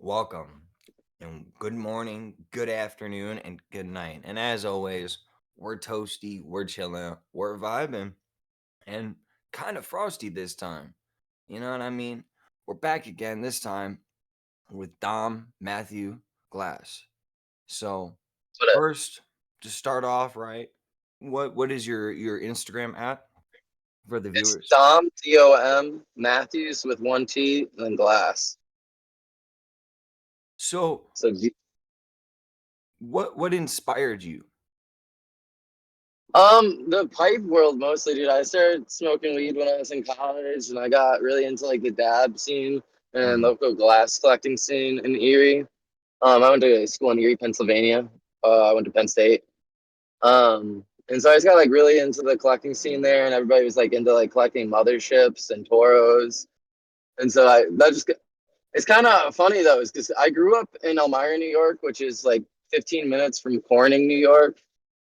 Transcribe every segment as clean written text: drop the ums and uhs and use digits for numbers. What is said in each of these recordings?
welcome, and good morning, good afternoon, and good night. And as always, we're toasty, we're chilling, we're vibing, and kind of frosty this time. You know what I mean? We're back again this time with DomMathewsGlass. So But first, to start off, right? What is your Instagram at for the it's viewers? Dom, DOM, Matthews with one T, and then Glass. So So, what inspired you? the pipe world mostly, dude. I started smoking weed when I was in college, and I got really into like the dab scene and Mm, local glass collecting scene in Erie. I went to school in Erie, Pennsylvania. I went to Penn State. And so I just got like really into the collecting scene there, and everybody was like into like collecting motherships and toros. And so I that just It's kind of funny though, is because I grew up in Elmira, New York, which is like 15 minutes from Corning, New York.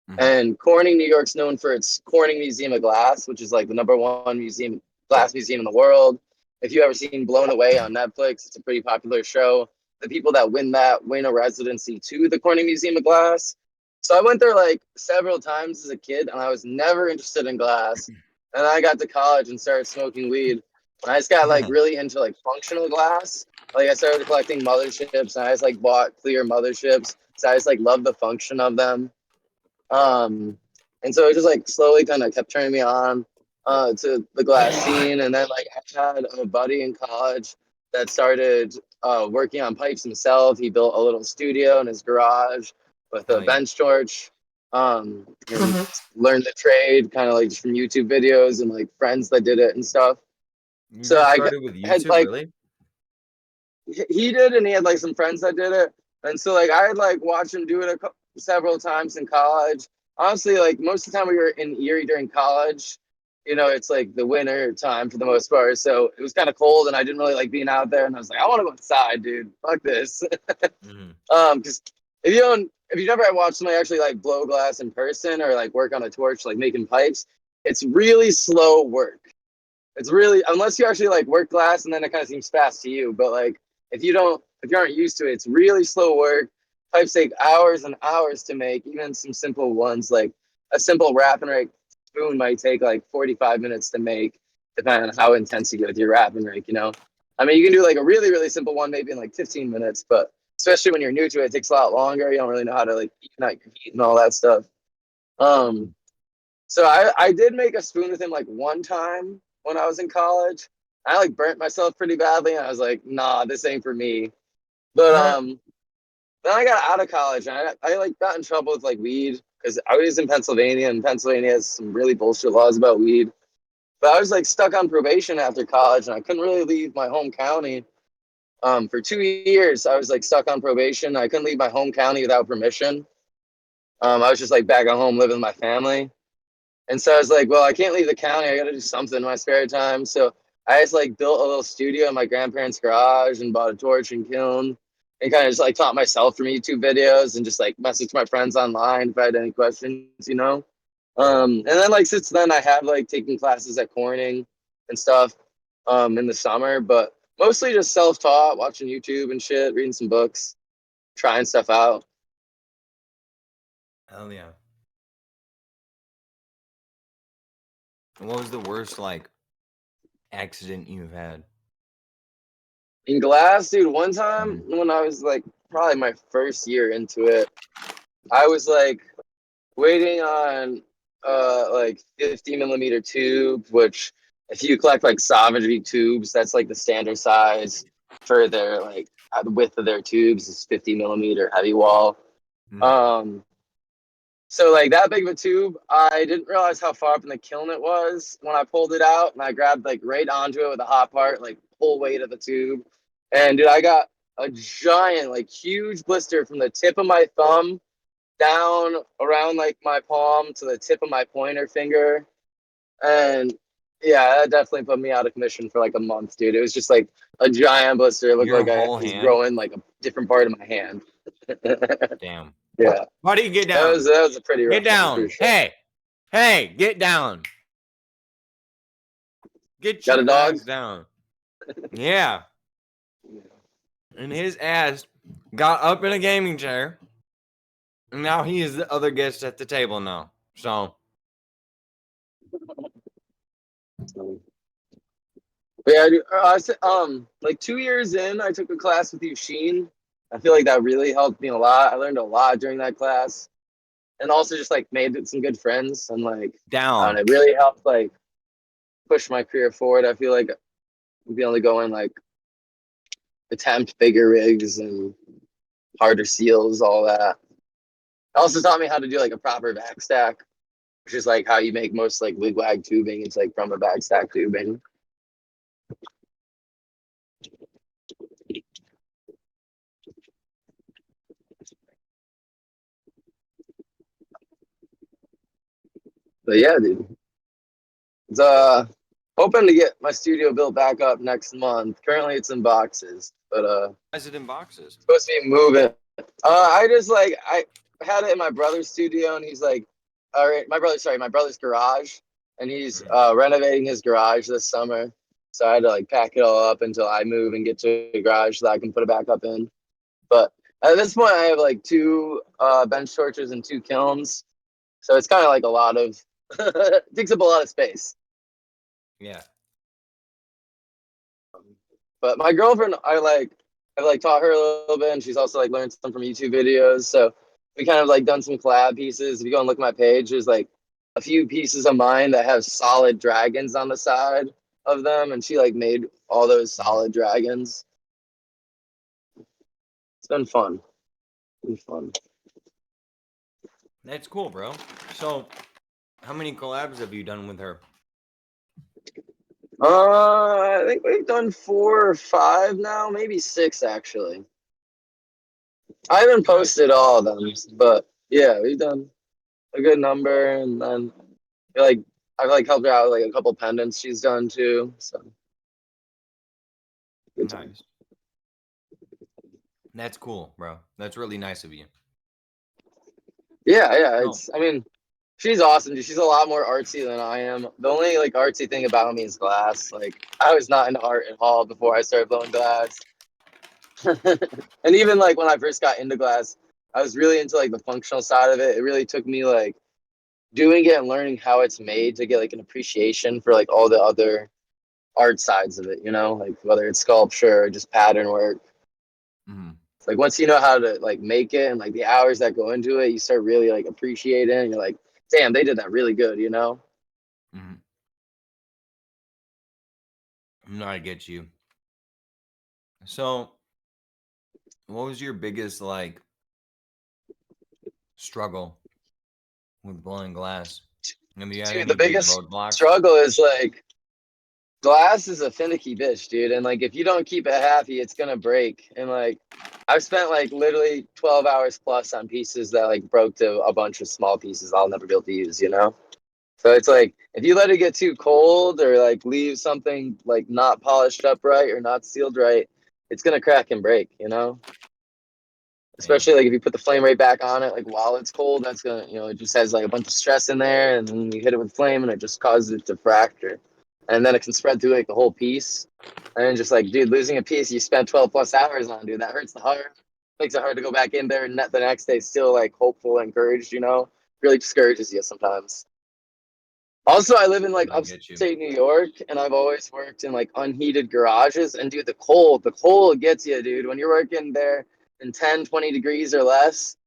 mm, And Corning, New York's known for its Corning Museum of Glass, which is like the number one glass museum in the world. If you ever seen Blown Away on Netflix, it's a pretty popular show. The people that win that win a residency to the Corning Museum of Glass. So I went there like several times as a kid, and I was never interested in glass. And I got to college and started smoking weed. And I just got like really into like functional glass. Like I started collecting motherships, and I just like bought clear motherships. So I just like love the function of them. Um, and so it just like slowly kind of kept turning me on to the glass scene. And then like I had a buddy in college that started working on pipes himself. He built a little studio in his garage with a Hell yeah. bench torch, and learned the trade kind of like just from YouTube videos and like friends that did it and stuff. You So just I started with had YouTube, like really? he did, and he had like some friends that did it, and so like I had like watched him do it several times in college. Honestly, like most of the time we were in Erie during college, it's like the winter time for the most part, so it was kind of cold, and I didn't really like being out there, and I was like, I want to go inside, dude. Fuck this. Mhm. Because if you never watched somebody actually like blow glass in person or like work on a torch, like making pipes, it's really slow work. It's really, unless you actually like work glass, and then it kind of seems fast to you. But like if you aren't used to it, it's really slow work. Pipes take hours and hours to make. Even some simple ones like a simple wrap and rake spoon might take like 45 minutes to make, depending on how intense you get with your wrap and rake. I mean, you can do like a really really simple one maybe in like 15 minutes, but especially when you're new to it, it takes a lot longer. You don't really know how to like ignite your heat and all that stuff. Um, Mhm. so I did make a spoon with him like one time when I was in college. I like burnt myself pretty badly, and I was like, nah, this ain't for me. But then I got out of college, and I like got in trouble with like weed because I was in Pennsylvania, and Pennsylvania has some really bullshit laws about weed. But I was like stuck on probation after college, and I couldn't really leave my home county. For 2 years, I was like stuck on probation. I couldn't leave my home county without permission. I was just like back at home living with my family. And so I was like, well, I can't leave the county. I got to do something in my spare time. So I just like built a little studio in my grandparents' garage and bought a torch and kiln and kind of just like taught myself from YouTube videos and just like messaged my friends online if I had any questions. Mhm. And then like since then I have like taken classes at Corning and stuff in the summer, but mostly just self-taught, watching YouTube and shit, reading some books, trying stuff out. Hell yeah. What was the worst like accident you've had? In glass, dude, one time Mhm. when I was like probably my first year into it, I was like waiting on like 50 millimeter tube, which if you collect like Savage tubes, that's like the standard size for their like the width of their tubes is 50 millimeter heavy wall. Mhm. Um, so like that big of a tube, I didn't realize how far up in the kiln it was when I pulled it out, and I grabbed like right onto it with the hot part, like whole weight of the tube. And dude, I got a giant, like huge blister from the tip of my thumb down around like my palm to the tip of my pointer finger. And yeah, that definitely put me out of commission for like a month, dude. It was just like a giant blister. It looked Your like I whole was hand? growing like a different part of my hand. Damn. Yeah, Buddy, get that down. was that was a pretty Get rough one for down. sure. Hey. Hey, get down. Get Got a your dog? ass down. Yeah. And his ass got up in a gaming chair. And now he is the other guest at the table now. So. But yeah, like 2 years in, I took a class with Eugene. I feel like that really helped me a lot. I learned a lot during that class, and also just like made some good friends, and like I don't Down. know, it really helped like push my career forward. I feel like we'd be able to go and like attempt bigger rigs and harder seals, all that. It also taught me how to do like a proper backstack, which is like how you make most like wigwag tubing. It's like from a backstack tubing. But yeah, dude. It's hoping to get my studio built back up next month. Currently it's in boxes, but Why is it in boxes? supposed to be moving. I just like I had it in my brother's studio and he's like all right, my brother's garage and he's Mhm. renovating his garage this summer. So I had to like pack it all up until I move and get to a garage so that I can put it back up in. But at this point I have like two bench torches and two kilns. So it's kind of like a lot of takes up a lot of space. Yeah. But my girlfriend, I've like taught her a little bit, and she's also like learned some from YouTube videos. So we kind of like done some collab pieces. If you go and look at my page, there's like a few pieces of mine that have solid dragons on the side of them, and she like made all those Mhm. solid dragons. It's been fun. It's been fun. That's cool, bro. So, how many collabs have you done with her? I think we've done 4 or 5 now, maybe 6 actually. I haven't Nice. posted all of them, but yeah, we've done a good number, and then like I've like helped her out with, like a couple pendants she's done too. So good time. Nice. That's cool, bro. That's really nice of you. Yeah, yeah. No. It's I mean, she's awesome. She's a lot more artsy than I am. The only like artsy thing about me is glass. Like I was not into art at all before I started blowing glass. And even like when I first got into glass, I was really into like the functional side of it. It really took me like doing it and learning how it's made to get like an appreciation for like all the other art sides of it, you know, like whether it's sculpture or just pattern work. Mhm. It's like once you know how to like make it and like the hours that go into it, you start really like appreciating it. And you're like, damn, they did that really good, you know? Mhm. No, I get you. So, what was your biggest like struggle with blowing glass? Have you had Dude, the any big biggest roadblocks? struggle is like glass is a finicky bitch, dude. And like if you don't keep it happy, it's gonna break. And like I've spent like literally 12 hours plus on pieces that like broke to a bunch of small pieces I'll never be able to use, you know? So it's like if you let it get too cold or like leave something like not polished up right or not sealed right, it's gonna crack and break, you know? Damn. Especially like if you put the flame rate back on it, like while it's cold, that's gonna, you know, it just has like a bunch of stress in there, and then you hit it with flame, and it just causes it to fracture, and then it can spread through like the whole piece, and just like, dude, losing a piece you spent 12 plus hours on, dude, that hurts the heart, makes it hard to go back in there and the next day still like hopeful, encouraged, you know, really discourages you sometimes. Also, I live in like I get you. upstate New York, and I've always worked in like unheated garages. And dude, the cold gets you, dude. When you're working there in 10, 20 degrees or less,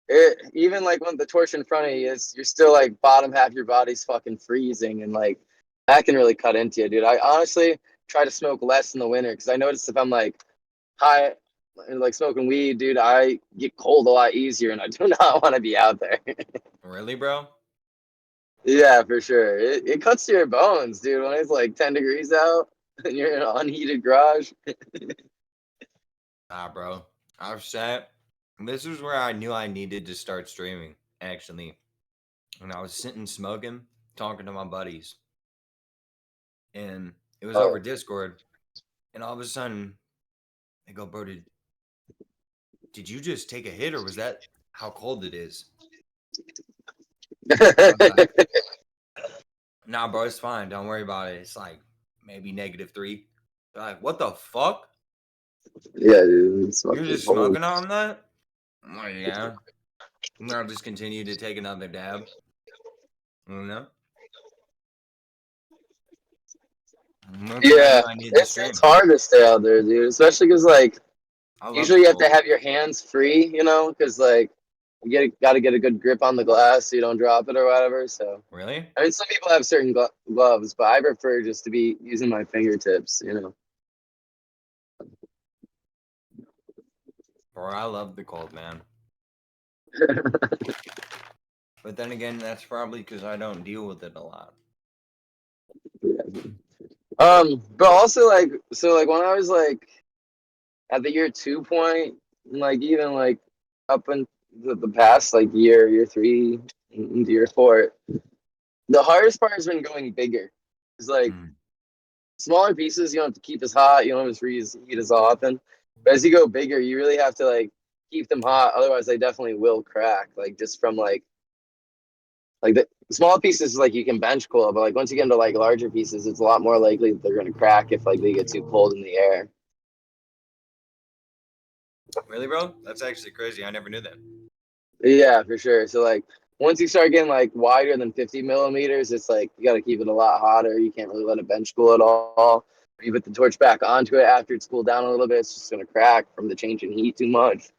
it even like when the torch in front of you is, you're still like bottom half of your body's fucking freezing, and like that can really cut into you, dude. I honestly try to smoke less in the winter because I notice if I'm like high, like smoking weed, dude, I get cold a lot easier, and I do not want to be out there. Really, bro? Yeah, for sure. It cuts to your bones, dude. When it's like 10 degrees out and you're in an unheated garage. Ah, bro. I've sat. This is where I knew I needed to start streaming, actually. When I was sitting smoking, talking to my buddies, and it was over Oh. Discord, and all of a sudden they go, "Bro, did you just take a hit, or was that how cold it is?" I was like, "Nah, bro, it's fine. Don't worry about it. It's like maybe -3." They're like, "What the fuck?" Yeah, dude, it's You're fucking just holy. smoking on that? Oh, yeah. I'll just continue to take another dab. You know? Once again, Yeah, I need the it's stream. hard to stay out there, dude. Especially because like I love usually the you have to cold. have your hands free, you know, because like got to get a good grip on the glass so you don't drop it or whatever. So Really? I mean, some people have certain gloves, but I prefer just to be using my fingertips, you know. Or I love the cold, man. But then again, that's probably because I don't deal with it a lot. But also like so like when I was like at the year 2 point, like even like up in the past like year three, into year four, the hardest part has been going bigger. It's like Mm. smaller pieces you don't have to keep as hot, you don't have to reheat as often. But as you go bigger, you really have to like keep them hot, otherwise they definitely will crack. Like just from like the small pieces like you can bench cool, but like once you get into like larger pieces, it's a lot more likely that they're gonna crack if like they get too cold in the air. Really, bro? That's actually crazy. I never knew that. Yeah, for sure. So like once you start getting like wider than 50 millimeters, it's like you got to keep it a lot hotter. You can't really let it bench cool at all. If you put the torch back onto it after it's cooled down a little bit, it's just gonna crack from the change in heat too much.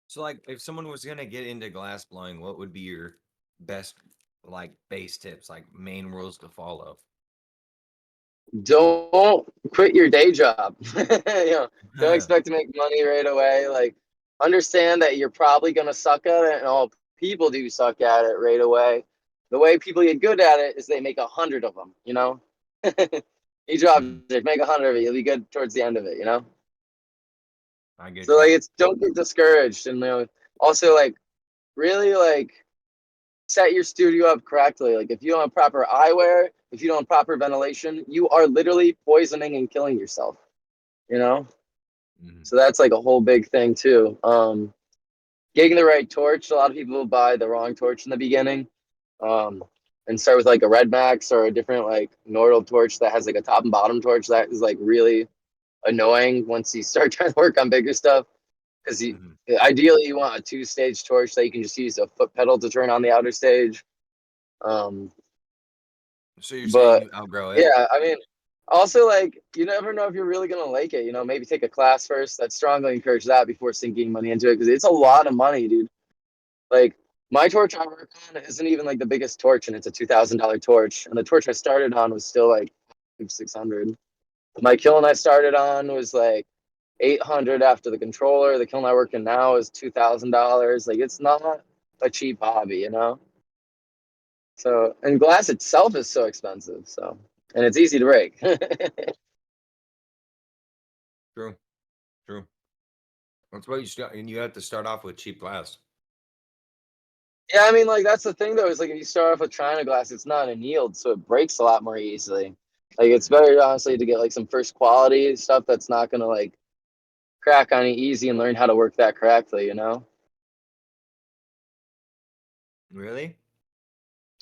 So, like, if someone was gonna get into glass blowing, what would be your best, like, base tips, like main rules to follow? Don't quit your day job. Don't expect to make money right away. Like, understand that you're probably gonna suck at it, and all people do suck at it right away. The way people get good at it is they make 100 of them. You know, each Mhm. object make 100 of it. You'll be good towards the end of it. You know, I get so you. like it's don't get discouraged, and also like really like set your studio up correctly. Like if you don't have proper eyewear, if you don't have proper ventilation, you are literally poisoning and killing yourself. You know, Mhm. so that's like a whole big thing too. Getting the right torch. A lot of people will buy the wrong torch in the beginning, um, and start with like a Red Max or a different like Nordal torch that has like a top and bottom torch that is like really annoying once you start trying to work on bigger stuff. Because you Mhm. ideally you want a two-stage torch that you can just use a foot pedal to turn on the outer stage. Um, So you're saying but you outgrow it? yeah, I mean, also like you never know if you're really gonna like it. You know, maybe take a class first. I'd strongly encourage that before sinking money into it because it's a lot of money, dude. Like my torch I work on isn't even like the biggest torch, and it's a $2,000 torch. And the torch I started on was still like 600. My kiln I started on was like 800 after the controller. The kiln I work in now is $2,000. Like it's not a cheap hobby, you know. So and glass itself is so expensive. So and it's easy to break. True. True. That's why you start, and you have to start off with cheap glass. Yeah, I mean, like that's the thing though, is like if you start off with China glass, it's not annealed, so it breaks a lot more easily. Like it's better honestly to get like some first quality stuff that's not gonna like crack on you easy and learn how to work that correctly, you know? Really?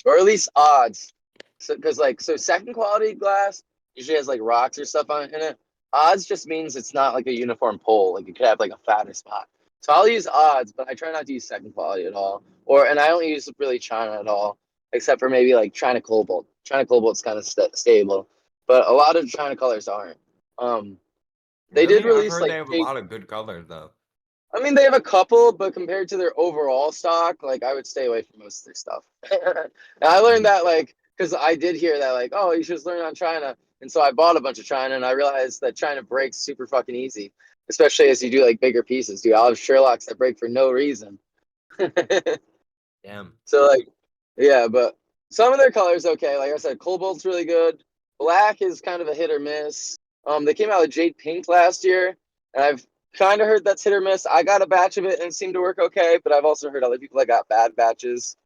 Or at least odds. So because like so second quality glass usually has like rocks or stuff on in it. Odds just means it's not like a uniform pole. Like you could have like a fatter spot. So I'll use odds, but I try not to use second quality at all. Or and I don't use really China at all, except for maybe like China Cobalt. China Cobalt's kind of stable, but a lot of China colors aren't. Um, they did Really? I've release heard they like have a big. lot of good colors, though. I mean, they have a couple, but compared to their overall stock, like I would stay away from most of their stuff. And I learned Mm. that like because I did hear that like, oh, you should just learn on China, and so I bought a bunch of China, and I realized that China breaks super fucking easy, especially as you do like bigger pieces. Dude, I'll have Sherlocks that break for no reason. Damn. So like, yeah, but some of their colors okay. Like I said, Cobalt's really good. Black is kind of a hit or miss. They came out with Jade Pink last year, and I've kind of heard that's hit or miss. I got a batch of it and it seemed to work okay, but I've also heard other people that got bad batches.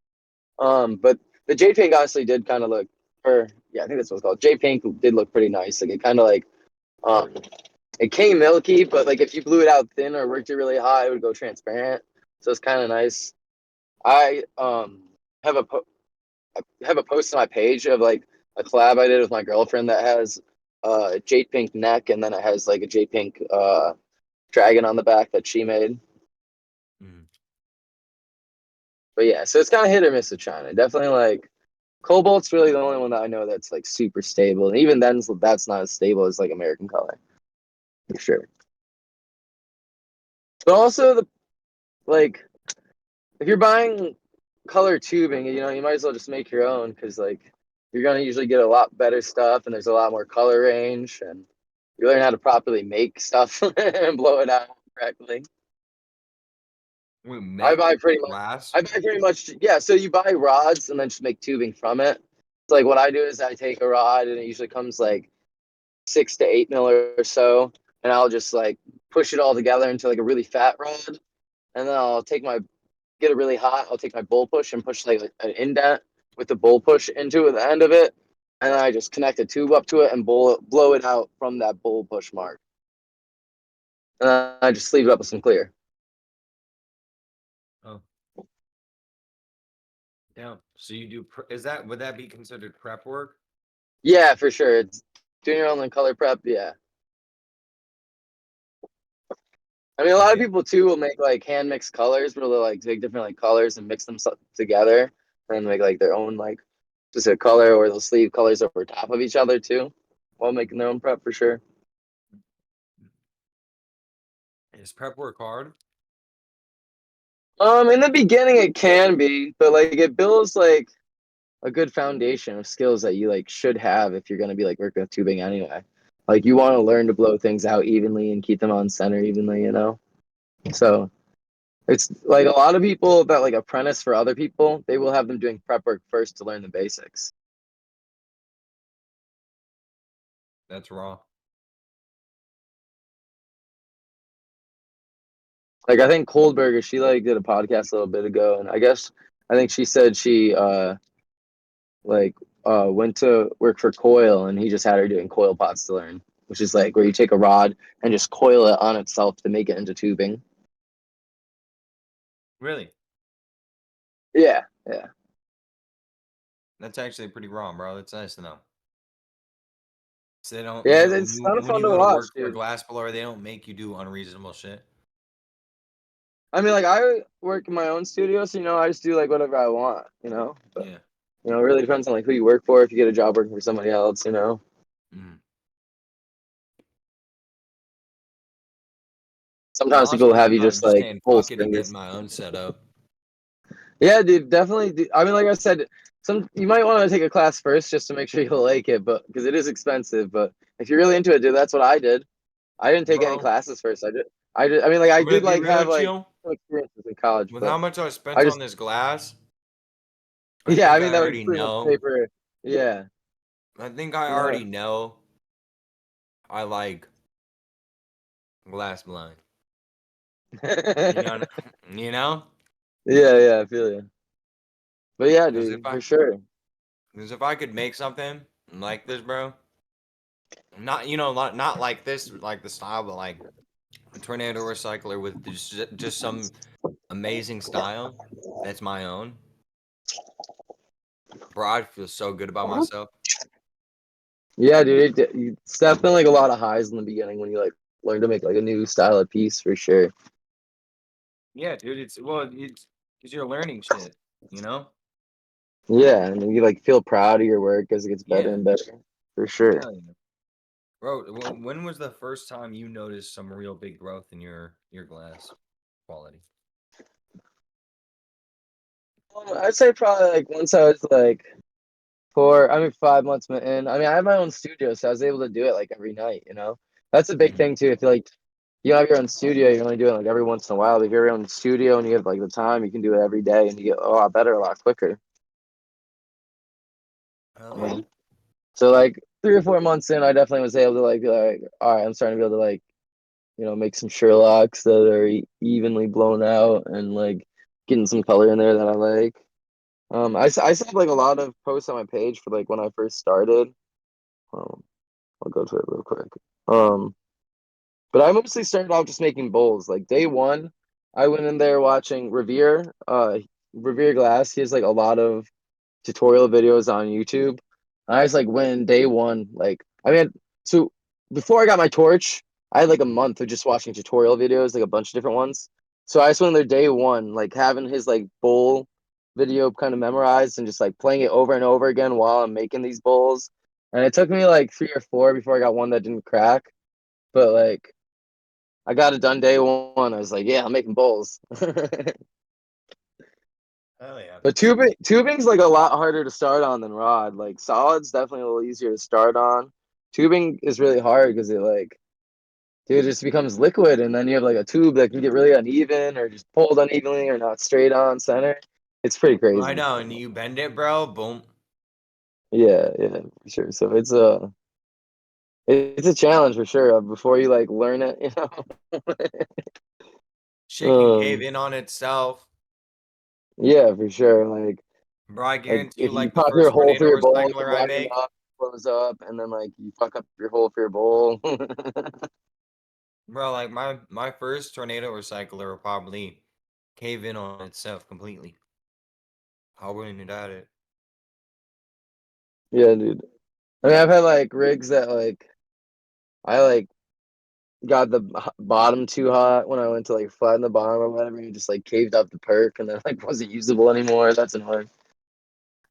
But the Jade Pink honestly did kind of look, or yeah, I think that's what it's called. Jade Pink did look pretty nice. Like it kind of like, um, it came milky, but like if you blew it out thin or worked it really hot, it would go transparent. So it's kind of nice. I have a have a post on my page of like a collab I did with my girlfriend that has jade pink neck, and then it has like a jade pink dragon on the back that she made. Mm. But yeah, so it's kind of hit or miss with China. Definitely like Cobalt's really the only one that I know that's like super stable, and even then, that's not as stable as like American color for sure. But also the like if you're buying color tubing, you might as well just make your own because like you're gonna usually get a lot better stuff, and there's a lot more color range, and you learn how to properly make stuff and blow it out correctly. We I make buy pretty much. glass. I buy pretty much. Yeah. So you buy rods and then just make tubing from it. So like what I do is I take a rod and it usually comes like 6 to 8 mil or so, and I'll just like push it all together into like a really fat rod, and then I'll get it really hot. I'll take my bull push and push like an indent with the bull push into the end of it, and then I just connect a tube up to it and blow it out from that bull push mark, and then I just sleeve it up with some clear. Oh, yeah. So you do, is that, would that be considered prep work? Yeah, for sure. It's doing your own color prep. Yeah. I mean, a lot of Okay. people too will make like hand mixed colors where they'll like take different like colors and mix them together and make like their own like just a color, or they'll sleeve colors over top of each other too while making their own prep for sure. Is prep work hard? In the beginning it can be, but like it builds like a good foundation of skills that you like should have if you're gonna be like working with tubing anyway. Like you want to learn to blow things out evenly and keep them on center evenly. So it's like a lot of people that like apprentice for other people, they will have them doing prep work first to learn the basics. That's raw. Like I think Coldberger, she like did a podcast a little bit ago, and I think she said she like went to work for Coil, and he just had her doing coil pots to learn, which is like where you take a rod and just coil it on itself to make it into tubing. Really? Yeah, yeah, That's actually pretty raw, bro. That's nice to know. So they don't, yeah. when It's you kind of when fun you to go to watch, work for a dude. glass blower, they don't make you do unreasonable shit. I mean, like I work in my own studio, so I just do like whatever I want. But Yeah. it really depends on like who you work for. If you get a job working for somebody else. Mm. And Sometimes people honestly, have you I'm just just like saying pull fuck it and getting strings. my own setup. Yeah, dude, definitely. I mean, like I said, you might want to take a class first just to make sure you'll like it, but because it is expensive. But if you're really into it, dude, that's what I did. I didn't take any Bro, classes first. I did. I mean, like I I'm gonna did be like real have with like you. some experiences in college, With how but much I I spent on just this glass, I yeah. I think mean, I that was already pretty much know. paper. Yeah. I think I No. already know I like glass blind. You yeah, know, you know? yeah. I feel you. But yeah, Because if dude, I, for sure. because if I could make something like this, bro, not not like this, like the style, but like a tornado recycler with just some amazing style that's my own, bro, I'd feel so good about myself. Yeah, dude, it's definitely like a lot of highs in the beginning when you like learn to make like a new style of piece for sure. Yeah, dude, it's because you're learning shit, you know? Yeah, and then you like feel proud of your work as it gets better Yeah, and better for sure. hell yeah. Bro, when was the first time you noticed some real big growth in your glass quality? I'd say probably like once I was like 5 months in. I mean, I have my own studio, so I was able to do it like every night. That's a big Mm. thing too. If you like you have your own studio, you're only doing it like every once in a while. If you have your own studio and you have like the time, you can do it every day and you get a lot better, a lot quicker. Hell You yeah. know? So like 3 or 4 months in, I definitely was able to like be like, all right, I'm starting to be able to like make some Sherlocks that are evenly blown out and like getting some color in there that I like. I still have like a lot of posts on my page for like when I first started. Um, I'll go to it real quick. Um, but I mostly started out just making bowls. Like day one, I went in there watching Revere Glass. He has like a lot of tutorial videos on YouTube. I just like went in day one. Like I mean, So before I got my torch, I had like a month of just watching tutorial videos, like a bunch of different ones. So I just went there day one, like having his like bowl video kind of memorized and just like playing it over and over again while I'm making these bowls. And it took me like three or four before I got one that didn't crack. But like I got it done day one. I was like, yeah, I'm making bowls. Hell yeah. But tubing's like a lot harder to start on than rod. Like solid's definitely a little easier to start on. Tubing is really hard because it like dude, it just becomes liquid, and then you have like a tube that can get really uneven or just pulled unevenly or not straight on center. It's pretty I crazy. know, and you bend it, bro. Boom. Yeah, yeah, for sure. So it's a challenge for sure. Before you like learn it, you know. Shit can cave um, in on itself. yeah, for sure. Bro, I Like guarantee you, if you like the pop your first hole for tornado your bowl, recycler you're I winding make, up, close up, and then like you fuck up your hole for your bowl. bro, like my first tornado recycler will probably cave in on itself completely. I wouldn't doubt it. Yeah, dude. I mean, I've had like rigs that like I like got the bottom too hot when I went to like flatten the bottom or whatever. And it just like caved up the perk and then like wasn't usable anymore. That's annoying.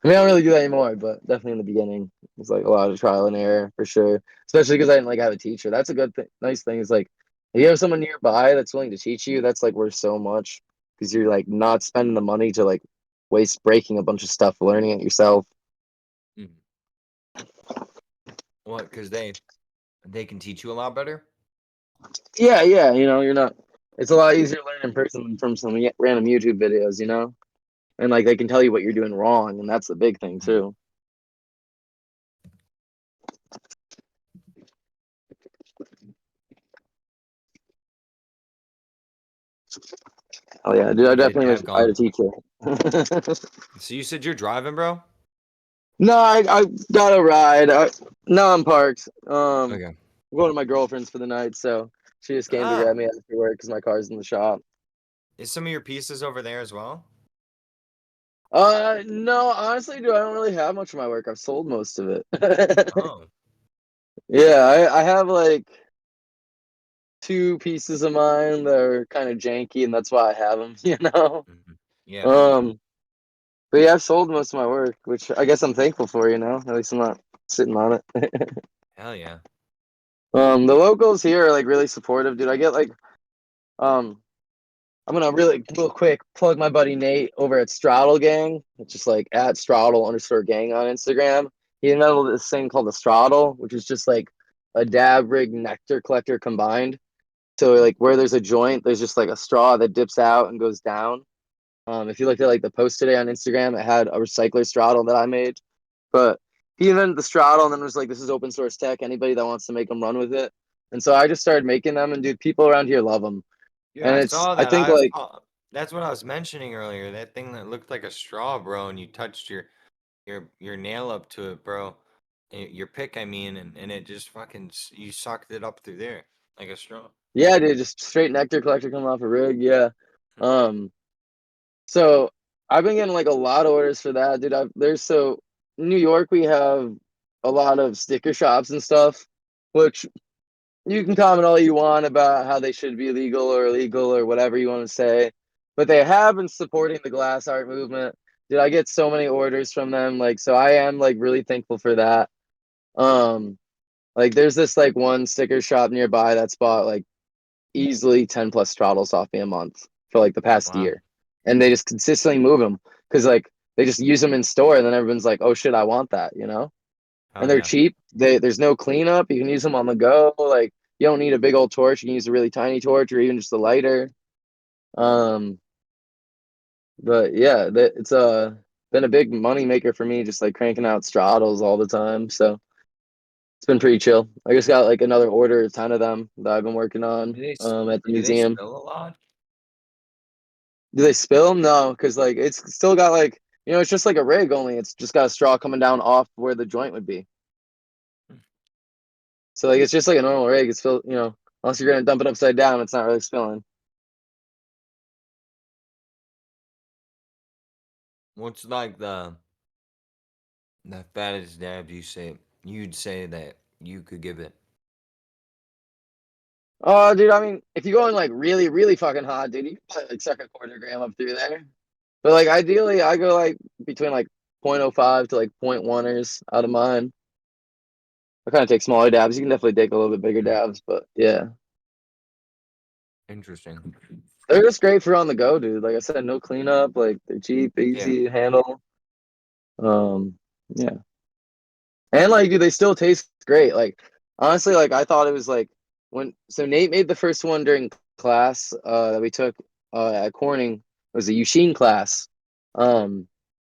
I mean, I don't really do that anymore, but definitely in the beginning, it's like a lot of trial and error for sure. Especially because I didn't like have a teacher. That's a good thing. Nice thing is like if you have someone nearby that's willing to teach you, that's like worth so much because you're like not spending the money to like waste breaking a bunch of stuff learning it yourself. Mhm. What? Because they can teach you a lot better. Yeah, yeah. You know, you're not. It's a lot easier to learn in person than from some random YouTube videos. You know. And like they can tell you what you're doing wrong, and that's the big thing Mhm. too. Oh yeah, dude, I Look at definitely wish Dad I had a gone. teacher. So you said you're driving, bro? No, I got a ride. No, I'm parked. Okay. I'm going to my girlfriend's for the night, so she just came to grab Oh, me after work because my car's in the shop. is some of your pieces over there as well? No, honestly, dude, I don't really have much of my work. I've sold most of it. Oh. Yeah, I have like two pieces of mine that are kind of janky, and that's why I have them. You know. Mhm. Yeah. Um, But yeah, I've sold most of my work, which I guess I'm thankful for, you know. At least I'm not sitting on it. Hell yeah. The locals here are like really supportive, dude. I get like um I'm gonna really real quick plug my buddy Nate over at Straddle Gang. It's just like at Straddle underscore gang on Instagram. He invented this thing called the Straddle, which is just like a dab rig nectar collector combined. So like where there's a joint, there's just like a straw that dips out and goes down. If you looked at like the post today on Instagram, it had a recycler straddle that I made. But he invented the straddle and then was like, this is open source tech. Anybody that wants to make them run with it. And so I just started making them, and dude, people around here love them. Yeah, And I it's, saw I that. think I like, saw that's what I was mentioning earlier. That thing that looked like a straw, bro, and you touched your nail up to it, bro. Your pick, I mean, and it just fucking you sucked it up through there like a straw. yeah, dude, just straight nectar collector coming off a rig. Yeah. Hmm. Um, so I've been getting like a lot of orders for that, dude. There's so in New York, we have a lot of sticker shops and stuff, which you can comment all you want about how they should be legal or illegal or whatever you want to say, but they have been supporting the glass art movement. Dude, I get so many orders from them. Like, so I am like really thankful for that. Um, like there's this like one sticker shop nearby that's bought like easily 10 plus straddles off me a month for like the past Wow. year. And they just consistently move them because like they just use them in store and then everyone's like, oh shit, I want that, you know? And Hell they're yeah. cheap. There's no cleanup. You can use them on the go. Like you don't need a big old torch. You can use a really tiny torch or even just a lighter. Um, but yeah, it's been a big money maker for me, just like cranking out straddles all the time. So it's been pretty chill. I just got like another order, a ton of them that I've been working on at the Do they museum. spill a lot? Do they spill? No, because like it's still got like it's just like a rig only. It's just got a straw coming down off where the joint would be. Hmm. So like it's just like a normal rig. It's still unless you're gonna dump it upside down, it's not really spilling. What's like the fattest dabs you'd say that you could give it? Oh, dude, I mean, if you're going like really, really fucking hot, dude, you can probably like suck a quarter gram up through there. But like ideally, I go like between like 0.05 to like 0.1ers out of mine. I kind of take smaller dabs. You can definitely take a little bit bigger Mm, dabs, but yeah, interesting. they're just great for on the go, dude. Like I said, no cleanup. Like they're cheap, Yeah. easy to handle. Yeah. And like, dude, they still taste great. Like, honestly, like I thought it was like when so Nate made the first one during class that we took at Corning. It was a Eugene class. Um,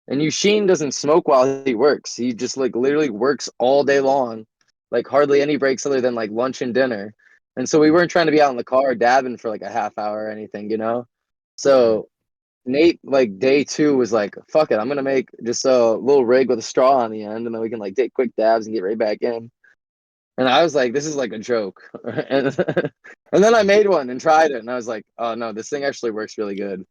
and Eugene doesn't smoke while he works. He just like literally works all day long, like hardly any breaks other than like lunch and dinner. And so we Mm, weren't trying to be out in the car dabbing for like a half hour or anything, you know? mm. So Nate, like day two, was like, "Fuck it, I'm gonna make just a little rig with a straw on the end, and then we can like take quick dabs and get right back in." And I was like, "This is like a joke," and and then I made one and tried it, and I was like, "Oh no, this thing actually works really good."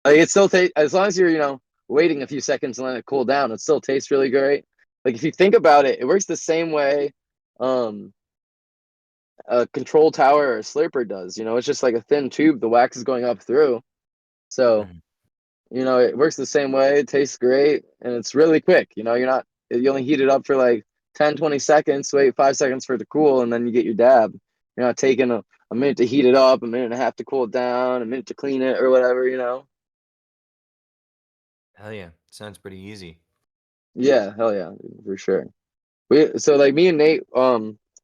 Like it still tastes as long as you're waiting a few seconds and let it cool down, it still tastes really great. Like if you think about it, it works the same way um a control tower or a slurper does. It's just like a thin tube the wax is going up through. So Mm. it works the same way. It tastes great and it's really quick. You only heat it up for like 10, 20 seconds, wait 5 seconds for it to cool, and then you get your dab. You're not taking a minute to heat it up, a minute and a half to cool it down, a minute to clean it or whatever. Hell yeah. Sounds pretty easy. Yeah, hell yeah, for sure. So like me and Nate,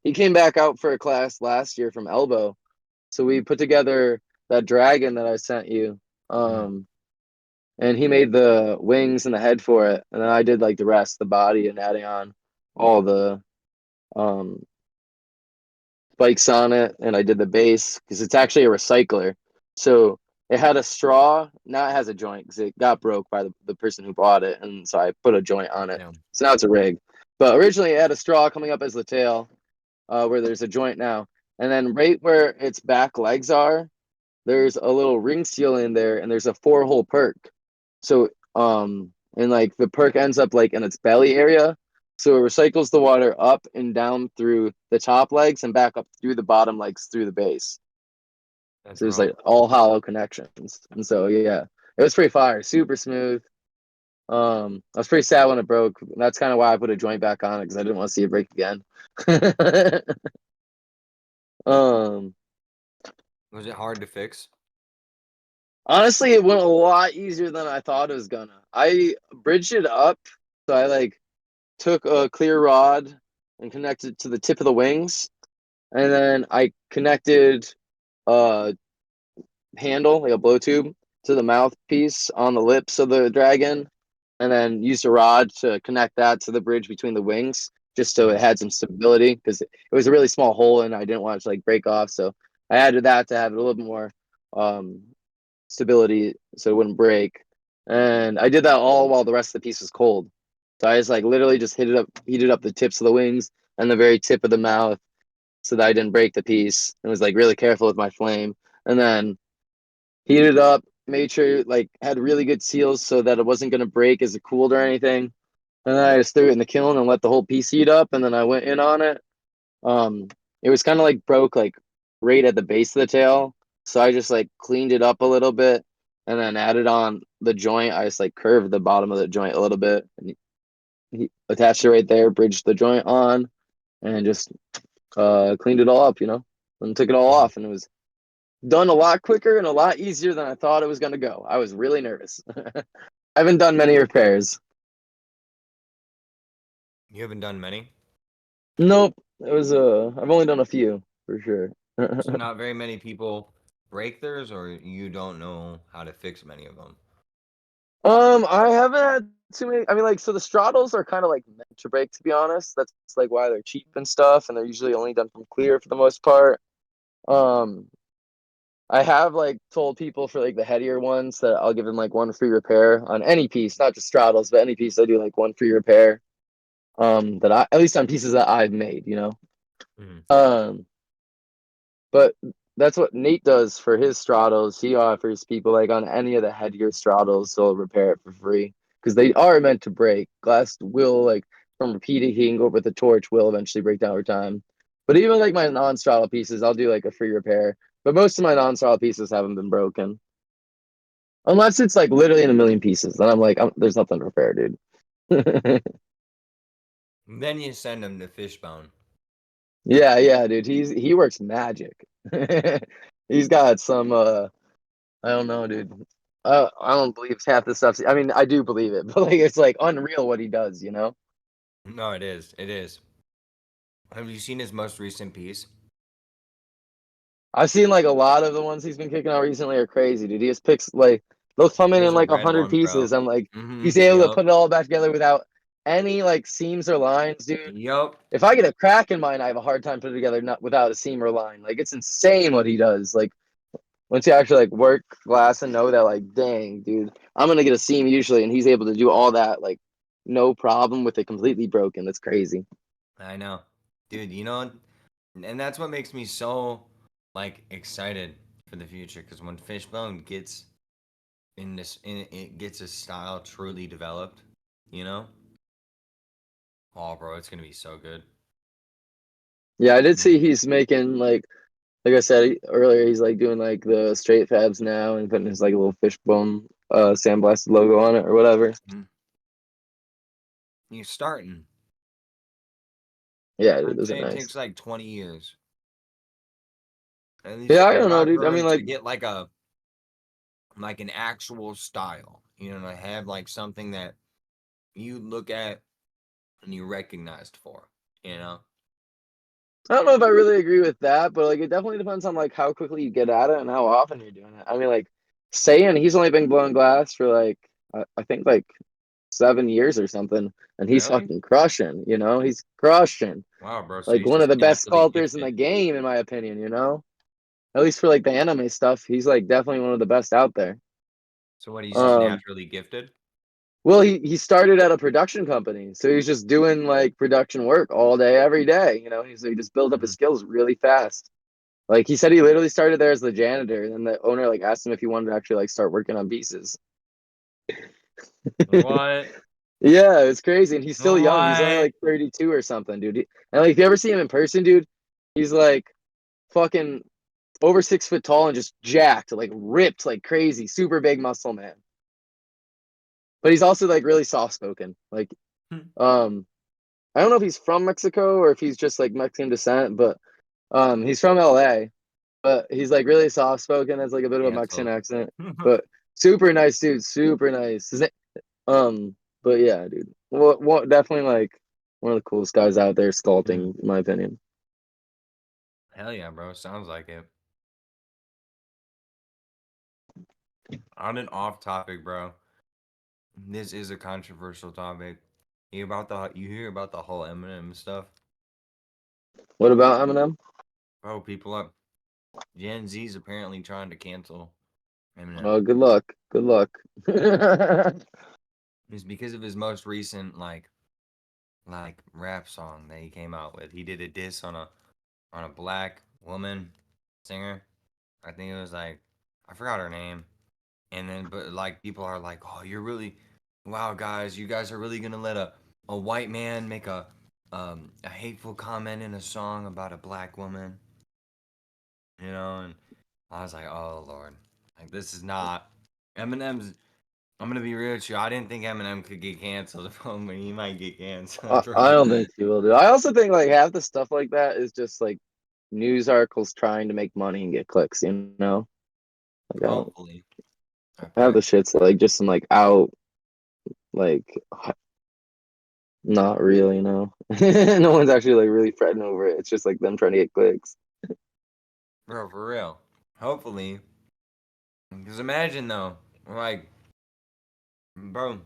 he came back out for a class last year from Elbow. So we put together that dragon that I sent you. Mm. Um, and he made the wings and the head for it, and then I did like the rest, the body, and adding on all the um spikes on it, and I did the base because it's actually a recycler. So it had a straw. Now it has a joint because it got broke by the person who bought it, and so I put a joint on it. Yeah. So now it's a rig. But originally it had a straw coming up as the tail, where there's a joint now, and then right where its back legs are, there's a little ring seal in there, and there's a four-hole perk. So and like the perk ends up like in its belly area. So it recycles the water up and down through the top legs and back up through the bottom legs through the base. That's So it's raw. like all hollow connections. And so yeah, it was pretty fire, super smooth. I was pretty sad when it broke. That's kind of why I put a joint back on it because I didn't want to see it break again. um, Was it hard to fix? Honestly, it went a lot easier than I thought it was gonna. I bridged it up, so I like took a clear rod and connected it to the tip of the wings, and then I connected a handle, like a blow tube, to the mouthpiece on the lips of the dragon, and then used a rod to connect that to the bridge between the wings, just so it Mm. had some stability because it was a really small hole and I didn't want it to like break off. So I added that to have it a little bit more um, stability so it wouldn't break. And I did that all while the rest of the piece was cold. So I just like literally just heated up the tips of the wings and the very tip of the mouth so that I didn't break the piece. And was like really careful with my flame. And then heated up, made sure like had really good seals so that it wasn't gonna break as it cooled or anything. And then I just threw it in the kiln and let the whole piece heat up and then I went in on it. Um, it was kind of like broke like right at the base of the tail, so I just like cleaned it up a little bit and then added on the joint. I just like curved the bottom of the joint a little bit and he attached it right there, bridged the joint on, and just cleaned it all up, and took it all Mm. off, and it was done a lot quicker and a lot easier than I thought it was gonna go. I was really nervous. I haven't done many repairs. You haven't done many? Nope, it was I've only done a few for sure. So not very many people break theirs, or you don't know how to fix many of them? I haven't had too many. I mean, like, so the straddles are kind of like meant to break, to be honest. That's like why they're cheap and stuff, and they're usually only done from clear for the most part. Um, I have like told people for like the headier ones that I'll give them like one free repair on any piece, not just straddles, but any piece I do like one free repair. That I at least on pieces that I've made. Mm. Um, But that's what Nate does for his straddles. He offers people like on any of the headgear straddles, they'll repair it for free because they are meant to break. Glass will like from repeating heating over the torch will eventually break down over time. But even like my non-straddle pieces, I'll do like a free repair. But most of my non-straddle pieces haven't been broken. Unless it's like literally in a million pieces. Then I'm like, there's nothing to repair, dude. Then you send him to Fishbone. Yeah, yeah, dude. He works magic. He's got some I don't know, dude. I don't believe half the stuff. I mean, I do believe it, but like it's like unreal what he does, you know? No, it is. It is. Have you seen his most recent piece? I've seen like a lot of the ones he's been kicking out recently are crazy, dude. He just picks like they'll come in There's a like a red hundred one, pieces. bro. I'm like, he's Mm-hmm. able to Yup. put it all back together without any like seams or lines, dude. Yup. If I get a crack in mine, I have a hard time putting it together not without a seam or line. Like it's insane what he does. Like once you actually like work glass and know that, like, dang, dude, I'm gonna get a seam usually, and he's able to do all that like no problem with it completely broken. That's crazy. I know. Dude, you know, and that's what makes me so like excited for the future because when Fishbone gets in this in it gets his style truly developed, you know? Oh, bro, it's going to be so good. Yeah, I did see Mm, he's making like I said earlier, he's like doing like the straight fabs now and putting his like little fishbone sandblasted logo on it or whatever. mm. He's starting. Yeah, dude, I'd those are say it nice. takes like 20 years. At Yeah, least I in don't know, my dude. I firm mean, to like, get like an actual style. You know, to have like something that you look at and you recognized for, you know? I don't know if I really agree with that, but like, it definitely depends on like how quickly you get at it and how often you're doing it. I mean, like, saying he's only been blowing glass for like I think like 7 years or something, and he's Really? fucking crushing. You know, he's crushing. Wow, bro. So Like he's one of just the best naturally sculptors in the gifted. game, in my opinion. You know, at least for like the anime stuff, he's like definitely one of the best out there. So what, he's just Um, naturally gifted? well, he started at a production company, so he's just doing like production work all day, every day. You know, he just built up his Hmm. skills really fast. Like he said, he literally started there as the janitor, and then the owner like asked him if he wanted to actually like start working on pieces. What? Yeah, it's crazy, and he's still young. He's only What? like 32 or something, dude. And like, if you ever see him in person, dude, he's like fucking over 6 foot tall and just jacked, like ripped, like crazy, super big muscle man. But he's also like really soft spoken. Like, Hmm. um, I don't know if he's from Mexico or if he's just like Mexican descent, but he's from LA. But he's like really soft spoken, has like a bit of a Mexican Canceled. accent. But super nice dude, super nice. But yeah, dude. What definitely like one of the coolest guys out there Hmm. sculpting, in my opinion. Hell yeah, bro. Sounds like it. On an off topic, bro. This is a controversial topic. You hear about the whole Eminem stuff, What about Eminem? bro? People up Gen Z's apparently trying to cancel Eminem. Oh, good luck. Good luck. It's because of his most recent like rap song that he came out with. He did a diss on a black woman singer. I think it was like I forgot her name. And then but like people are like, "Oh, you're really wow, guys, you guys are really going to let a white man make a hateful comment in a song about a black woman?" You know, and I was like, "Oh, Lord. Like this is not Eminem's I'm gonna be real with you. I didn't think Eminem could get canceled, but he might get canceled, I bro. don't think he will do. I also think like half the stuff like that is just like news articles trying to make money and get clicks. You know, like I don't Hopefully, I half bet. the shit's like just some like out like not really. No, no one's actually like really fretting over it. It's just like them trying to get clicks. Bro, for real. Hopefully. Because imagine though, like, bro,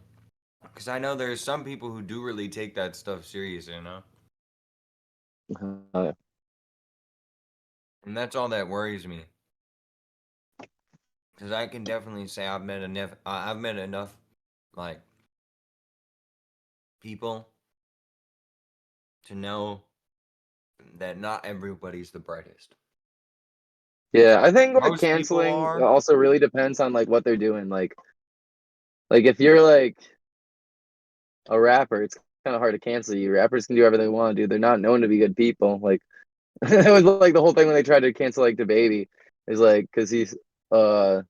because I know there's some people who do really take that stuff serious, you know? Uh, And that's all that worries me. Because I can definitely say I've met enough, like, people to know that not everybody's the brightest. Yeah, I think like Most people canceling are. also really depends on like what they're doing. Like if you're like a rapper, it's kind of hard to cancel you. Rappers can do whatever they want to do. They're not known to be good people. Like It was like the whole thing when they tried to cancel like the baby is like because he's I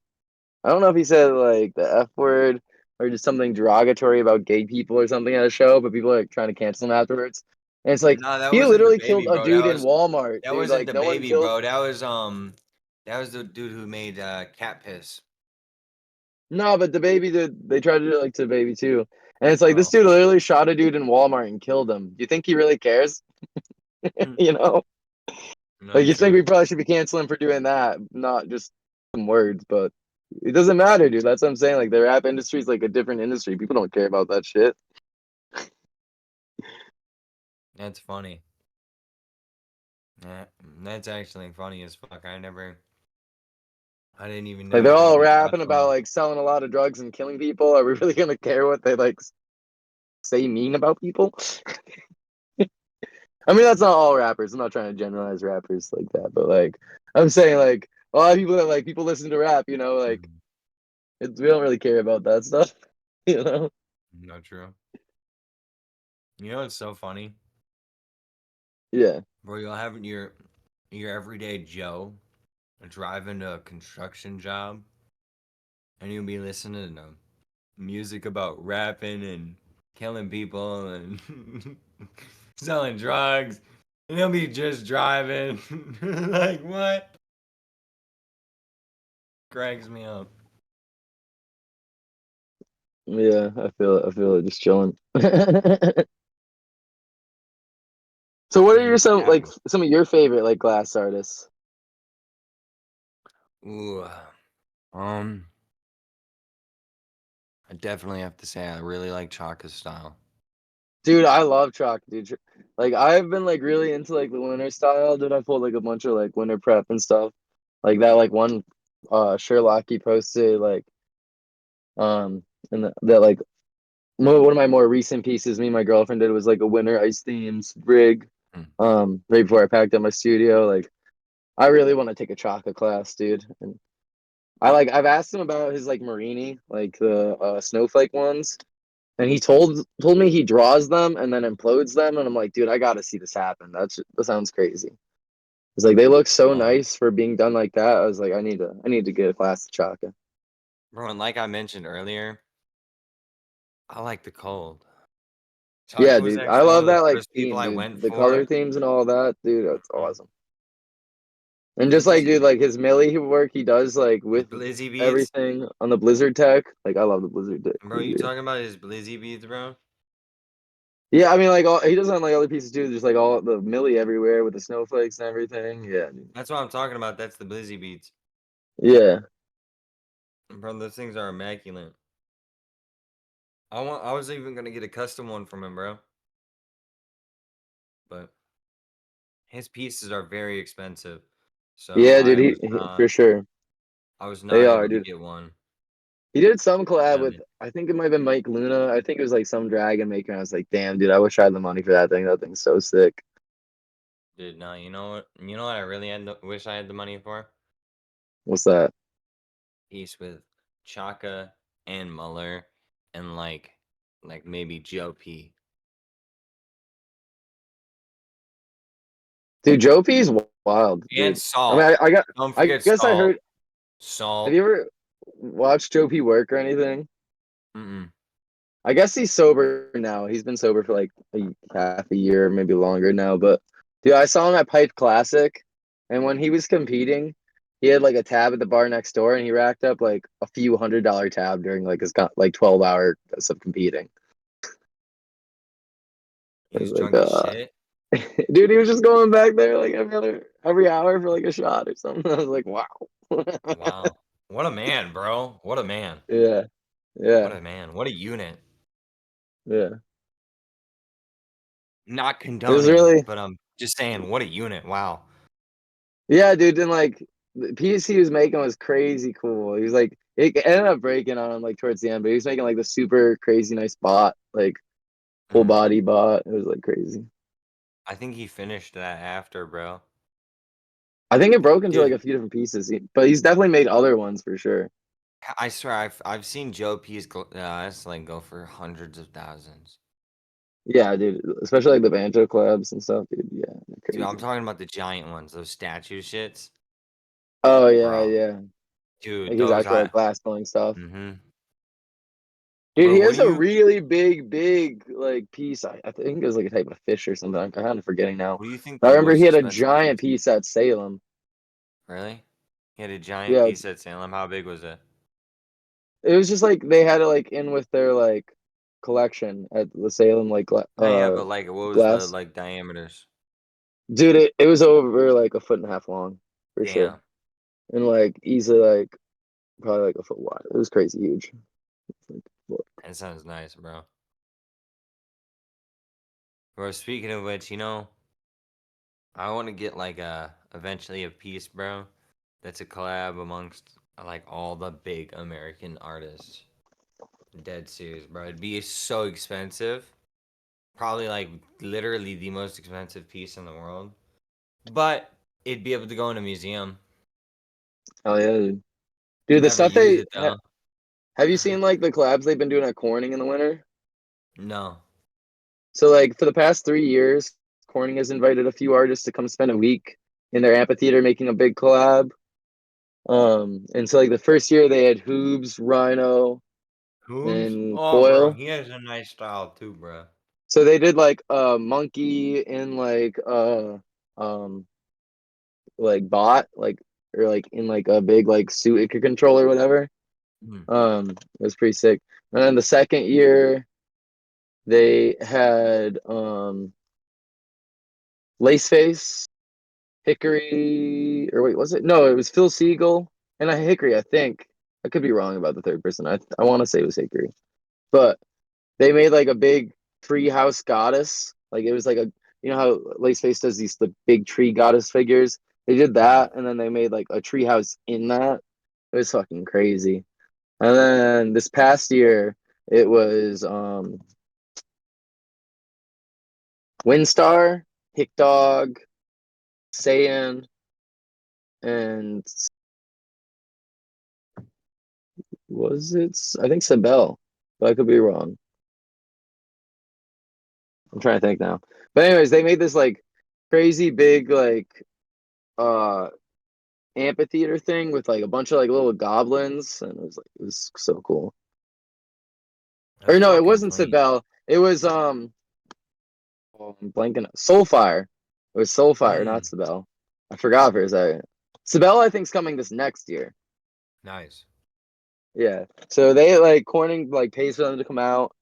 don't know if he said like the F word or just something derogatory about gay people or something at a show, but people are like, trying to cancel him afterwards. And it's like No, that he wasn't the literally killed baby, a bro. dude in Walmart, That dude. wasn't Like the no one baby, killed. bro. That was the dude who made cat piss. No, but the baby did. They tried to do it like to the baby too. And it's like this Oh, dude literally shot a dude in Walmart and killed him. Do you think he really cares? hmm, You know, like not you think true. we probably should be canceling for doing that, not just some words, but it doesn't matter, dude. That's what I'm saying. Like the rap industry is like a different industry. People don't care about that shit. That's funny. Yeah, that's actually funny as fuck. I didn't even Like know they're that all was that rapping about funny. like selling a lot of drugs and killing people. Are we really gonna care what they like say mean about people? I mean, that's not all rappers. I'm not trying to generalize rappers like that, but like I'm saying, like a lot of people that like people listen to rap, you know, like Mhm. we don't really care about that stuff, you know. Not true. You know what's so funny? Yeah, Bro, you'll have your everyday Joe driving to a construction job and you'll be listening to music about rapping and killing people and selling drugs. And he'll be just driving. Like, what? Cracks me up. yeah, I feel it, just chilling. So, what are You're your just some like happy. some of your favorite like glass artists? Ooh. Um, I definitely have to say I really like Chaka's style. Dude, I love chalk, dude. Like I've been like really into like the winter style, dude. I pulled like a bunch of like winter prep and stuff. Like that like one Sherlock he posted like and that like one of my more recent pieces me and my girlfriend did was like a winter ice themes rig. Mm. Right before I packed up my studio. Like I really want to take a chaka class, dude. And I've asked him about his like Marini, like the snowflake ones. And he told me he draws them and then implodes them, and I'm like, dude, I gotta see this happen. That sounds crazy. It's like they look so Um, nice for being done like that. I was like, I need to get a class of Chaka. Bro, and like I mentioned earlier, I like the cold. Yeah, Chaka was dude, I actually one love of the that like first people theme, I dude. went The color for. themes and all that, dude. That's Mhm. awesome. And just like, Because dude, like his Millie work he does like his with Blizzy beads. everything on the Blizzard tech. Like I love the Blizzard tech, Bro, you dude. talking about his Blizzy beads, bro? Yeah, I mean, like all, he does it on like other pieces too. Just like all the Millie everywhere with the snowflakes and everything. Yeah, dude. That's what I'm talking about. That's the Blizzy beads. Yeah. Bro, those things are immaculate. I was even gonna get a custom one from him, bro. But his pieces are very expensive. So Yeah, dude, he for sure. I was They not are, able to dude. get one. He did some collab with Sadly. I think it might have been Mike Luna. I think it was like some dragon maker. And I was like, damn, dude, I wish I had the money for that thing. That thing's so sick. Dude, no, you know what? You know what I really wish I had the money for? What's that? Piece with Chaka and Muller and like maybe Joe P. Dude, Joe P's wild, And dude. I mean, Salt. Don't I forget guess I Salt. heard. Have Salt. you ever watched Joe P work or anything? Mm-mm. I guess he's sober now. He's been sober for like half a year, maybe longer now. But dude, I saw him at Pipe Classic, and when he was competing, he had like a tab at the bar next door, and he racked up like a few $100 tab during like his like 12 hours of competing. He I was was like, drunk as shit. dude, he was just going back there like every hour for like a shot or something. I was like, wow. Wow. What a man, bro. What a man. Yeah, What yeah, a man. What a unit. yeah. Not It was condoning, really, but I'm just saying, what a unit. Wow. yeah, dude. And like the piece he was making was crazy cool. He was like, it ended up breaking on him like towards the end, but he was making like the super crazy nice bot, like full Mm. body bot. It was like crazy. I think he finished that after, bro. I think it broke into like Dude, a few different pieces, but he's definitely made other ones for sure. I swear I've seen Joe P's like go for hundreds of thousands. Yeah, dude. Especially like the banjo collabs and stuff, dude. Yeah. Dude, I'm crazy. talking about the giant ones, those statue shits. Oh yeah, Bro, yeah. dude, Like his those actual I like glass blowing stuff. mm-hmm. Dude, Bro, he what has do a you really big like piece. I think it was like a type of fish or something. I'm kind of forgetting now. what do you think I the remember most he had a expensive giant piece is? piece at Salem. Really? He had a giant Yeah, piece at Salem. How big was it? it was just like they had it like in with their like collection at the Salem like Oh yeah, but like what was the glass. like diameters? Dude, it was over like a foot and a half long for sure, Damn. and like easily like probably like a foot wide. It was crazy huge. Like, what? That sounds nice, bro. Bro, speaking of which, I want to get like a eventually a piece, bro. That's a collab amongst like all the big American artists. Dead serious, bro. It'd be so expensive. Probably like literally the most expensive piece in the world. But it'd be able to go in a museum. Hell yeah, dude. I'll Dude, the never stuff use it though. have you seen like the collabs they've been doing at Corning in the winter? No. So like for the past 3 years, Corning has invited a few artists to come spend a week in their amphitheater making a big collab. And so like the first year they had Hoobs, Rhino, Who's? and Oh, bro, Coil. he has a nice style too, bro. So they did like a monkey in um like bot like or like in like a big like suit it could control or whatever. Hmm. It was pretty sick. And then the second year they had Laceface, Hickory, or wait, was it? No, it was Phil Siegel and a Hickory, I think. I could be wrong about the third person. I want to say it was Hickory. But they made like a big tree house goddess. Like it was like a you know how Laceface does these the big tree goddess figures? They did Hmm. that and then they made like a tree house in that. It was fucking crazy. And then this past year it was Windstar, Hick Dog, Saiyan, and was it? I think Sabel, but I could be wrong. I'm trying to think now. But anyways, they made this like crazy big like uh amphitheater thing with like a bunch of like little goblins, and it was so cool. Or That's no, it fucking wasn't clean. Sabel. It was oh, I'm blanking. Soulfire. It was Soulfire, not Hmm. Sabel. I forgot for a second. Sabel, I think's coming this next year. Nice. Yeah. So they like Corning like pays for them to come out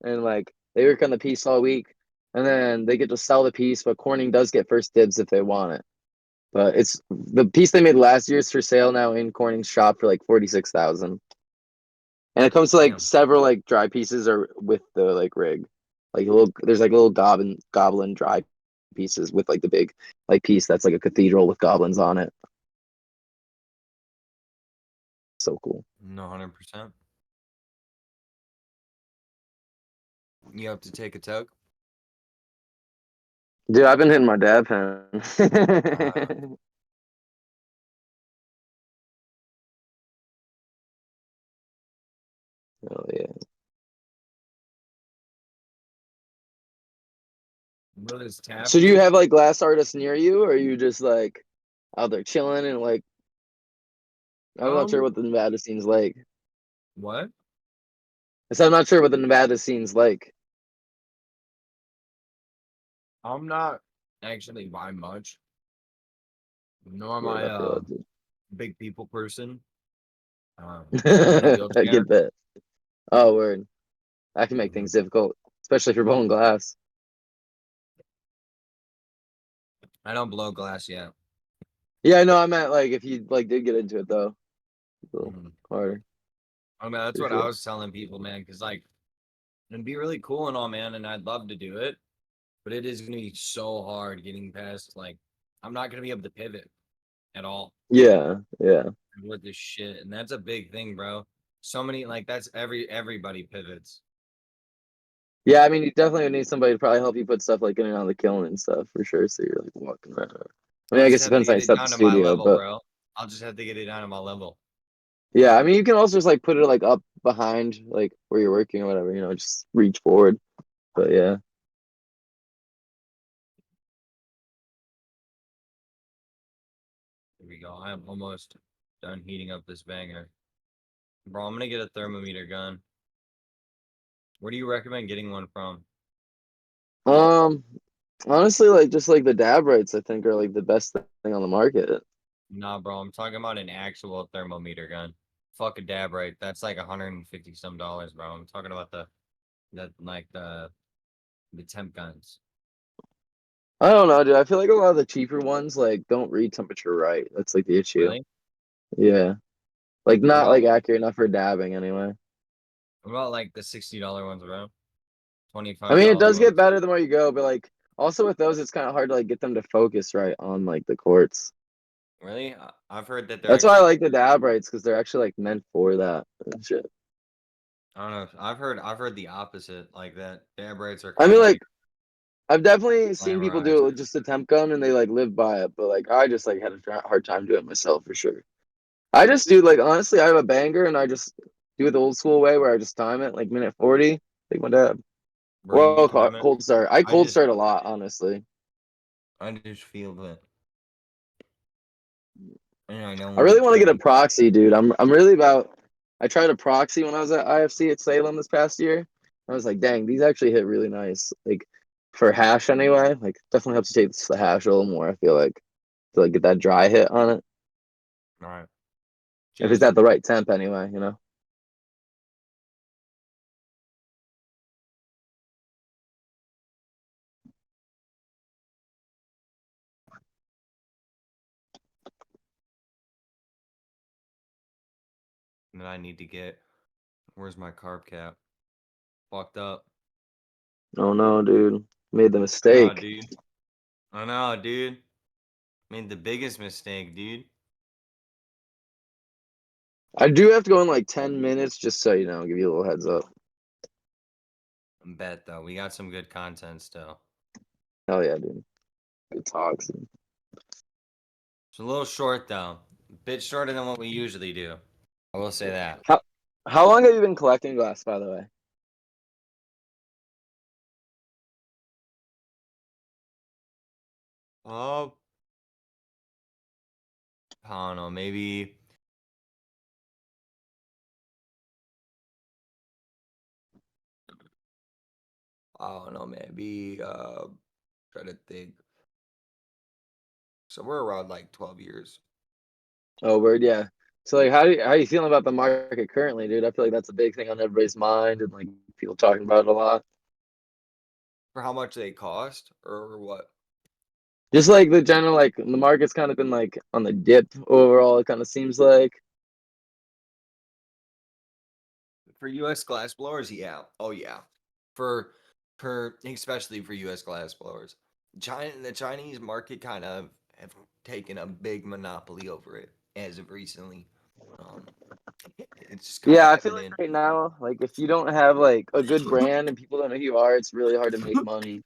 and like they work on the piece all week, and then they get to sell the piece, but Corning does get first dibs if they want it. But it's the piece they made last year is for sale now in Corning's shop for like 46,000. And it comes to like Damn. several like dry pieces or with the like rig. Like little there's like little goblin dry pieces with like the big like piece that's like a cathedral with goblins on it. So cool. No, 100%. You have to take a tug. Dude, I've been hitting my dab pen. Uh, Oh yeah. what is So do you taffy? have like glass artists near you, or are you just like out there chilling and like I'm not sure Um, what the Nevada scene's like. what? So I'm not sure what the Nevada scene's like. I'm not actually by much, nor am Word, I I feel a it. big people person. I'm in a Dude. I wheelchair. get that. Oh, word. That can make Hmm. things difficult, especially for blowing glass. I don't blow glass yet. Yeah, I know. I meant like if you like did get into it though, a little Hmm. harder I mean, that's for what I sure. was telling people, man, because like it'd be really cool and all, man, and I'd love to do it, but it is gonna be so hard getting past like I'm not gonna be able to pivot at all Yeah, yeah, with this shit, and that's a big thing, bro. So many like that's everybody pivots. yeah. I mean, you definitely would need somebody to probably help you put stuff like in and out of the kiln and stuff for sure. So you're like walking around. I mean, I'll I just guess it have to depends how get you it set the down to my studio, level, but bro. I'll just have to get it down to my level. yeah, I mean, you can also just like put it like up behind like where you're working or whatever. Just reach forward. But yeah. Here we go. I'm almost done heating up this banger. Bro, I'm gonna get a thermometer gun. Where do you recommend getting one from? Um, Honestly, like just like the dab rates, I think are like the best thing on the market. Nah, bro, I'm talking about an actual thermometer gun. Fuck a dab right. That's like 150 some dollars, bro. I'm talking about the temp guns. I don't know, dude. I feel like a lot of the cheaper ones like don't read temperature right. That's like the issue. Really? Yeah. Like What not about like accurate enough for dabbing anyway. what about like the $60 ones, bro? I $25 mean, it does get ones. better the more you go, but like also with those, it's kind of hard to like get them to focus right on like the courts. Really? I've heard that they're That's why I actually like the dab rates because they're actually like meant for that and shit. I don't know. I've heard the opposite, like that dab rates are I kind mean, of like like I've definitely seen people do glamorized. it with just a temp gun and they like live by it, but like I just like had a hard time doing it myself for sure. I just do like honestly, I have a banger and I just do it the old school way where I just time it like minute 40, take my dab. Bro, you Well, time it? cold start. I I cold just start a lot, honestly. I just feel that and I know I when really it's want to get a ready. proxy, dude. I'm really about. I tried a proxy when I was at IFC at Salem this past year. I was like, dang, these actually hit really nice. Like for hash anyway. Like definitely helps you take the hash a little more. I feel like to like get that dry hit on it. All right. If it's Cheers. at the right temp anyway, you know. And then I need to get where's my carb cap? Fucked up. Oh no, dude. Made the I know, mistake. dude. I know, dude. Made the biggest mistake, dude. I do have to go in like 10 minutes, just so you know, give you a little heads up. Bet though, we got some good content still. Hell yeah, dude. Good talks. It's a little short though. A bit shorter than what we usually do. I will say that. How how long have you been collecting glass, by the way? Oh, I don't know, maybe I don't know, maybe try to think. Somewhere around like 12 years. Oh, word, yeah. So like how you feeling about the market currently, dude? I feel like that's a big thing on everybody's mind and like people talking about it a lot. For how much they cost or what? Just like the general like the market's kind of been like on the dip overall, it kind of seems like. For US glass blowers, yeah. Oh yeah. For especially for US glass blowers. The Chinese market kind of have taken a big monopoly over it as of recently. Um it's just kind of Yeah, I feel like evident. right now, like if you don't have like a good brand and people don't know who you are, it's really hard to make money.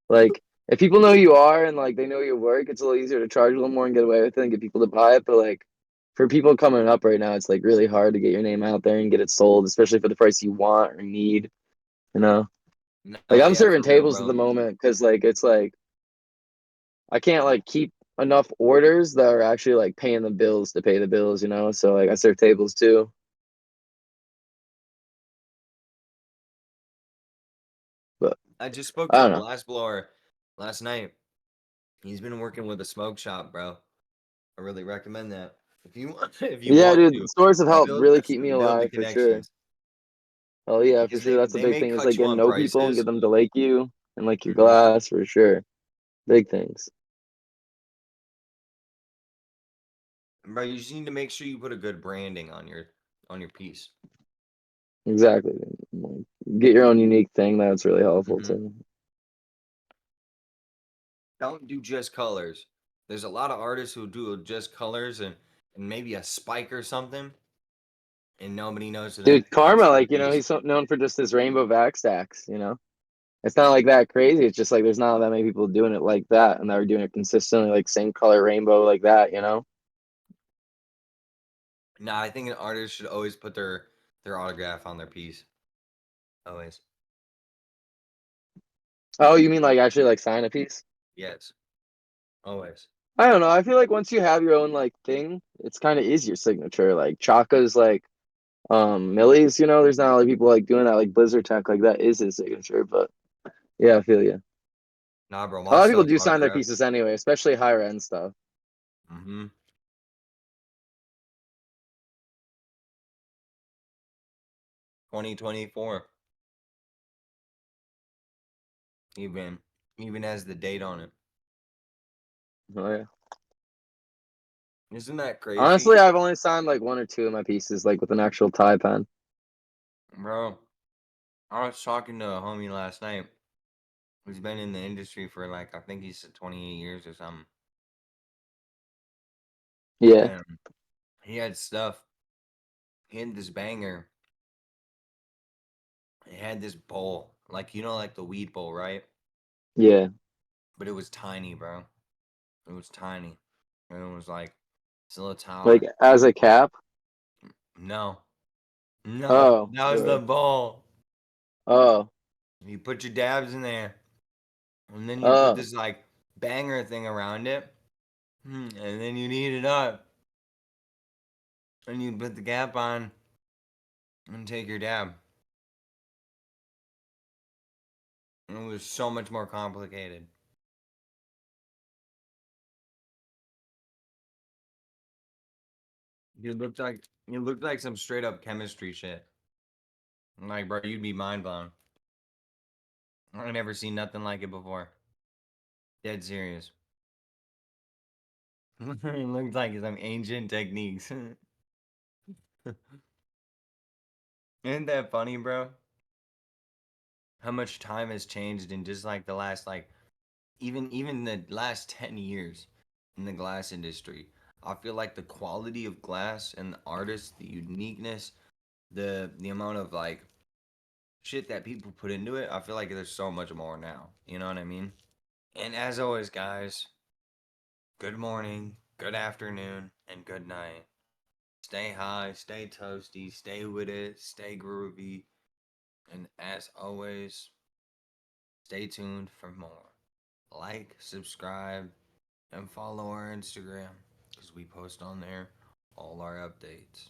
Like if people know who you are and like they know your work, it's a little easier to charge a little more and get away with it and get people to buy it. But like for people coming up right now, it's like really hard to get your name out there and get it sold, especially for the price you want or need, you know? Like Nah, I'm yeah, serving for real, tables at bro. the moment because like it's like I can't like keep enough orders that are actually like paying the bills to pay the bills, you know? So like I serve tables too. But I just spoke I to a don't know. glass blower last night. He's been working with a smoke shop, bro. I really recommend that. If you want, if you Yeah, want dude, to stores have helped really keep me build the alive for sure. connections, Oh yeah, for because sure. they That's a they big may thing is cut like you getting to on know people and get prices. them to like you and like your Hmm. glass for sure. Big things. Bro, you just need to make sure you put a good branding on your piece. Exactly. Like, get your own unique thing. That's really helpful Hmm. too. Don't do just colors. There's a lot of artists who do just colors and maybe a spike or something, and nobody knows who Dude, that is Karma, for the like, piece. he's known for just his rainbow vac stacks, you know? It's not like that crazy. It's just like there's not that many people doing it like that and that are doing it consistently, like same color rainbow like that, you know? Nah, I think an artist should always put their autograph on their piece. Always. Oh, you mean like actually like sign a piece? Yes. Always. I don't know. I feel like once you have your own like thing, it's kind of easier signature. Like Chaka's like Millie's, there's not a lot of people like doing that like Blizzard Tech like that is his signature, but yeah, I feel you. Nah, bro, A I lot of people still do talk sign their crap. pieces anyway, especially higher end stuff. Mm-hmm. 2024. Even even has the date on it. Oh, yeah. Isn't that crazy? Honestly, I've only signed like one or two of my pieces like with an actual tie pen. Bro, I was talking to a homie last night who's been in the industry for like I think he said 28 years or something. Yeah, And he had stuff. He had this banger. It had this bowl. Like like the weed bowl, right? yeah. But it was tiny, bro. It was tiny. And it was like it's a little Like taller. as a cap. No. No. Oh, That was the word. bowl. Oh, You put your dabs in there. And then you put oh. this like banger thing around it. And then you knead it up. And you put the cap on and take your dab. And it was so much more complicated. You looked like some straight up chemistry shit. Like, bro, you'd be mind blown. I never seen nothing like it before. Dead serious. It looked like some ancient techniques. Isn't that funny, bro? How much time has changed in just like the last like even the last 10 years in the glass industry. I feel like the quality of glass and the artists, the uniqueness, the amount of like shit that people put into it, I feel like there's so much more now. You know what I mean? And as always, guys, good morning, good afternoon, and good night. Stay high, stay toasty, stay with it, stay groovy, and as always, stay tuned for more. Like, subscribe, and follow our Instagram because we post on there all our updates.